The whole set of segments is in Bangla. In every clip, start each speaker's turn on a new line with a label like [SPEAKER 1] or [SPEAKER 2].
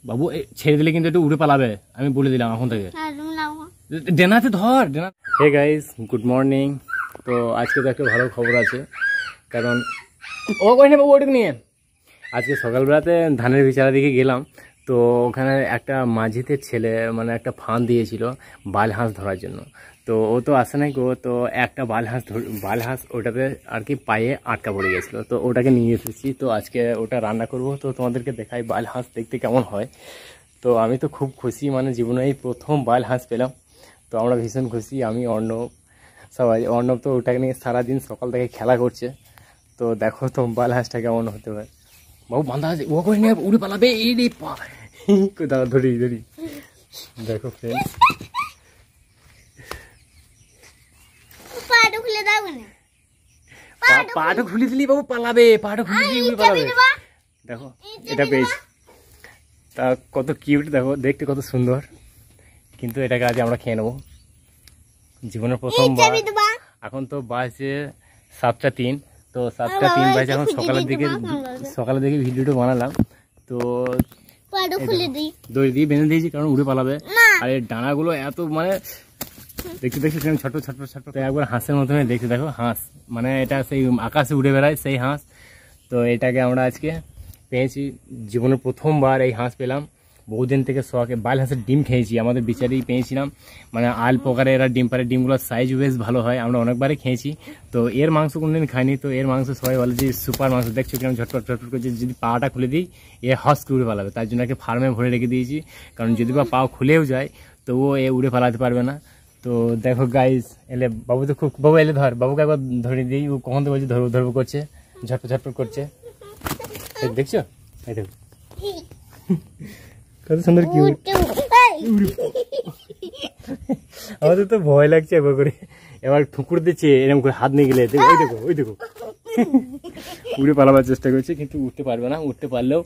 [SPEAKER 1] বাবু ছেড়ে দিলে কিন্তু একটু উড়ে পালাবে, আমি বলে দিলাম এখন থেকে। ডেনাতে ধর ডেনা। Hey guys, good morning. তো আজকে তো একটা ভালো খবর আছে, কারণ ও কই না বাবু ওটুকু নিয়ে। আজকে সকালবেলাতে ধানের বিচারা দিকে গেলাম, তো ওখানে একটা মাঝিতে ছেলে মানে একটা ফান দিয়েছিল বাল হাঁস ধরার জন্য। তো ও তো আসে নাই গো, তো একটা বাল হাঁস ওটাতে আর কি পায়ে আটকা পড়ে গেছিলো, তো ওটাকে নিয়ে এসেছি। তো আজকে ওটা রান্না করব, তো তোমাদেরকে দেখাই বাল হাঁস দেখতে কেমন হয়। তো আমি তো খুব খুশি, মানে জীবনে এই প্রথম বাল হাঁস পেলাম, তো আমরা ভীষণ খুশি। আমি অর্ণব সবাই, অর্ণব তো ওটাকে নিয়ে সারাদিন সকাল থেকে খেলা করছে। তো দেখো তো বাল হাঁসটা কেমন হতে পারে। বাবু বান্ধা আছে, ও করে নিয়ে উড়ে পালাবে। এই রে দাঁড়া, ধরি ধরি। দেখো ফ্রেন্ড, পাটা খুলে দিলি বাবু পালাবে, পাটা খুলে দিলি উড়ে পালাবে। দেখো এটা পেয়েছি, তা কত কিউট, দেখো দেখতে কত সুন্দর। কিন্তু এটাকে আজ আমরা খেয়ে নেবো, জীবনের প্রথমবার। এখন তো বাজে 7টা 3, তো 7টা 3 বাজে। এখন সকালের দিকে ভিডিওটা বানালাম, তো দড়ি দিয়ে বেঁধে দিয়েছি, কারণ উড়ে পালাবে। আর এই ডানাগুলো এত মানে দেখতে ছোট ছোট ছোট, একবার হাঁসের মতন দেখতে। দেখো হাঁস, মানে এটা সেই আকাশে উড়ে বেড়ায় সেই হাঁস। তো এটাকে আমরা আজকে পেয়েছি, জীবনের প্রথমবার এই হাঁস পেলাম। বহুদিন থেকে শখে বাল হাঁসের ডিম খেয়েছি, আমাদের বিচারেই পেয়েছিলাম। মানে আল প্রকারে এরা ডিম পারে, ডিমগুলোর সাইজ বেশ ভালো হয়, আমরা অনেকবারই খেয়েছি। তো এর মাংস কোনোদিন খাইনি, তো এর মাংস সবাই বলে যে সুপার মাংস। দেখছো কিরকম ঝটপট করছে, যদি পাটা খুলে দিই এ হস উড়ে পালাবে। তার জন্য ফার্মে ভরে রেখে দিয়েছি, কারণ যদি বা পাও খুলেও যায় তো ও এ উড়ে পালাতে পারবে না। তো দেখো গাইস, এলে বাবু তো খুব, বাবু এলে ধর, বাবুকে একবার ধরে দিই। ও কখন তো বলছে ধরবো ধরবো করছে, ঝটপট করছে। দেখছো এই দেখো কত সুন্দর কিউট। আমাদের তো ভয় লাগছে একবার করে, এবার ঠুকুর দিচ্ছে এরকম করে হাত নিয়ে গেলে। ওই দেখো উড়ে পালাবার চেষ্টা করছে, কিন্তু উঠতে পারবে না। উঠতে পারলেও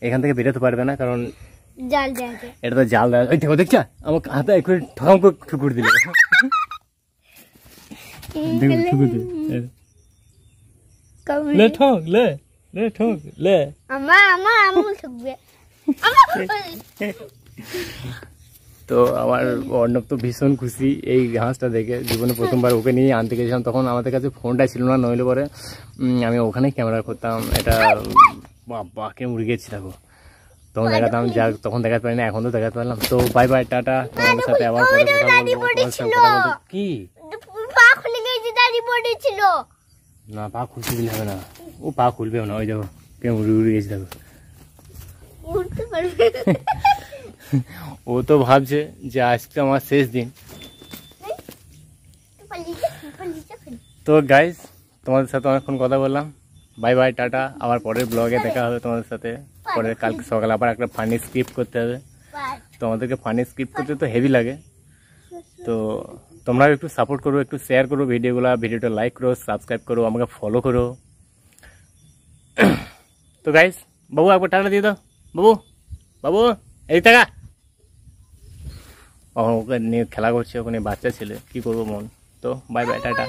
[SPEAKER 1] এখান থেকে বেরোতে পারবে না, কারণ এটা তো জাল দেওয়া। ওই দেখো দেখছো আমার হাতে একটু ঠকাম করে ঠুকুর দিলে। ঠুকুর দিলে ঠক লে ঠক লে। তো আমার অর্ণব তো ভীষণ খুশি এই হাঁসটা দেখে। জীবনে প্রথমবার ওকে নিয়ে আনতে গেছিলাম, তখন আমাদের কাছে ফোনটা ছিল না, নইলে পরে আমি ওখানেই ক্যামেরা করতাম। এটা বাবাকে উড়ে গেছি দেখো, তখন দেখাতাম, যা তখন দেখাতে পারি না, এখন তো দেখাতে পারলাম। তো বাই বাই, টাটা। তোমাদের সাথে আবার পরে কথা বলবো। কি না, পা খুলতে দিলে হবে না, ও পা খুলবেও না। ওই দেখো কেমন উড়ে গেছি দেখো। ও তো ভাবছে যে আজকে আমার শেষ দিন। তো গাইস, তোমাদের সাথে অনেকক্ষণ কথা বললাম। Bye bye, tata. আবার পরের ব্লগে দেখা হবে তোমাদের সাথে। পরের কালকে সকালে আবার একটা ফানি স্ক্রিপ্ট করতে হবে। তোমাদেরকে ফানি স্ক্রিপ্ট করতে তো হেভি লাগে, তো তোমরা একটু সাপোর্ট করো, একটু শেয়ার করো ভিডিওটা লাইক করো, সাবস্ক্রাইব করো, আমাকে ফলো করো। তো গাইস, বাবু একবার টাটা দিয়ে দাও। বাবু এই টাকা। ওকে নিয়ে খেলা করছে, ওখানে বাচ্চা ছেলে, কি করবো মন। তো বাই বাই, টাটা।